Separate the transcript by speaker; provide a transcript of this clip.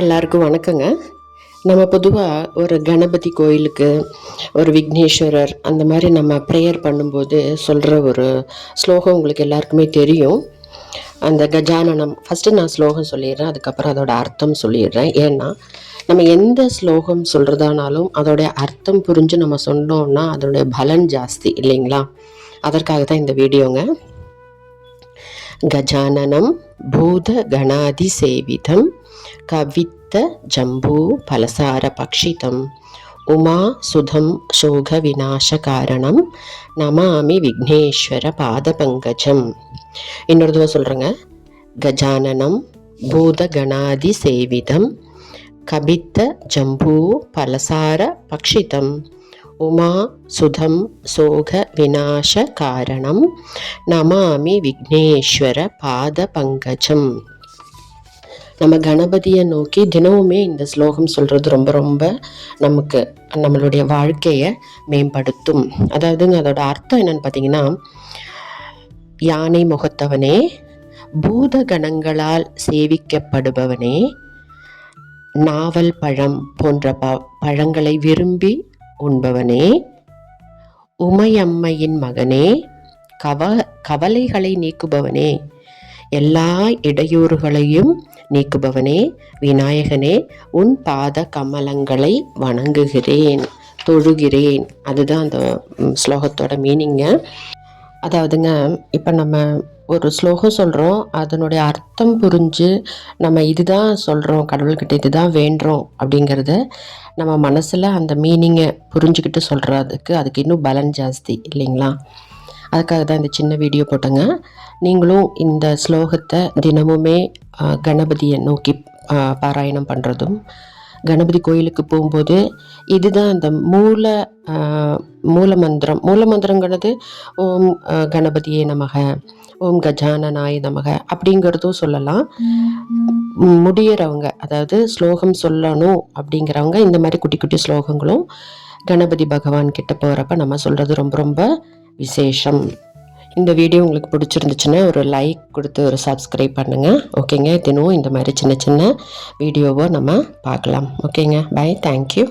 Speaker 1: எல்லாருக்கும் வணக்கங்க. நம்ம பொதுவாக ஒரு கணபதி கோயிலுக்கு, ஒரு விக்னேஸ்வரர் அந்த மாதிரி நம்ம ப்ரேயர் பண்ணும்போது சொல்கிற ஒரு ஸ்லோகம் உங்களுக்கு எல்லாருக்குமே தெரியும். அந்த கஜானனம் ஃபஸ்ட்டு நான் ஸ்லோகம் சொல்லிடுறேன், அதுக்கப்புறம் அதோட அர்த்தம் சொல்லிடுறேன். ஏன்னா நம்ம எந்த ஸ்லோகம் சொல்கிறதானாலும் அதோடைய அர்த்தம் புரிஞ்சு நம்ம சொன்னோம்னா அதோடைய பலன் ஜாஸ்தி இல்லைங்களா? அதற்காக தான் இந்த வீடியோங்க. கஜானனம் பூத கணாதி சேவிதம் கவித்த ஜம்பூ பலசார பக்ஷிதம் உமா சுதம் சோக விநாச காரணம் நமாமி விக்னேஸ்வர பாத பங்கஜம். இன்னொரு தடவை சொல்கிறேங்க. கஜானனம் பூத கணாதி சேவிதம் கபித்த ஜம்பூ பலசார பக்ஷிதம் உமா சுதம் சோக விநாச காரணம் நமாமி விக்னேஸ்வர பாத பங்கஜம். நம்ம கணபதியை நோக்கி தினமுமே இந்த ஸ்லோகம் சொல்கிறது ரொம்ப ரொம்ப நமக்கு நம்மளுடைய வாழ்க்கையை மேம்படுத்தும். அதாவதுங்க அதோட அர்த்தம் என்னன்னு பார்த்தீங்கன்னா, யானை முகத்தவனே, பூத கணங்களால் சேவிக்கப்படுபவனே, நாவல் பழம் போன்ற பழங்களை விரும்பி உண்பவனே, உமையம்மையின் மகனே, கவலைகளை நீக்குபவனே, எல்லா இடையூறுகளையும் நீக்குபவனே, விநாயகனே, உன் பாத கமலங்களை வணங்குகிறேன், தொழுகிறேன். அதுதான் அந்த ஸ்லோகத்தோட மீனிங்க. அதாவதுங்க, இப்போ நம்ம ஒரு ஸ்லோகம் சொல்கிறோம், அதனுடைய அர்த்தம் புரிஞ்சு நம்ம இதுதான் சொல்கிறோம், கடவுள்கிட்ட இதுதான் வேண்டுறோம் அப்படிங்கிறத நம்ம மனசில் அந்த மீனிங்கை புரிஞ்சுக்கிட்டு சொல்கிறதுக்கு அதுக்கு இன்னும் பலன் ஜாஸ்தி இல்லைங்களா? அதுக்காக தான் இந்த சின்ன வீடியோ போட்டேங்க. நீங்களும் இந்த ஸ்லோகத்தை தினமுமே கணபதியை நோக்கி பாராயணம் பண்ணுறதும், கணபதி கோயிலுக்கு போகும்போது இதுதான் அந்த மூலமந்திரங்கிறது ஓம் கணபதியே நமக, ஓம் கஜானனாய நமக அப்படிங்கிறதும் சொல்லலாம். முடியறவங்க, அதாவது ஸ்லோகம் சொல்லணும் அப்படிங்கிறவங்க இந்த மாதிரி குட்டி குட்டி ஸ்லோகங்களும் கணபதி பகவான் கிட்ட போகிறப்ப நம்ம சொல்கிறது ரொம்ப ரொம்ப விசேஷம். இந்த வீடியோ உங்களுக்கு பிடிச்சிருந்துச்சுன்னா ஒரு லைக் கொடுத்து ஒரு சப்ஸ்கிரைப் பண்ணுங்கள். ஓகேங்க, தினம் இந்த மாதிரி சின்ன சின்ன வீடியோவை நம்ம பார்க்கலாம். ஓகேங்க, பை, தேங்க்யூ.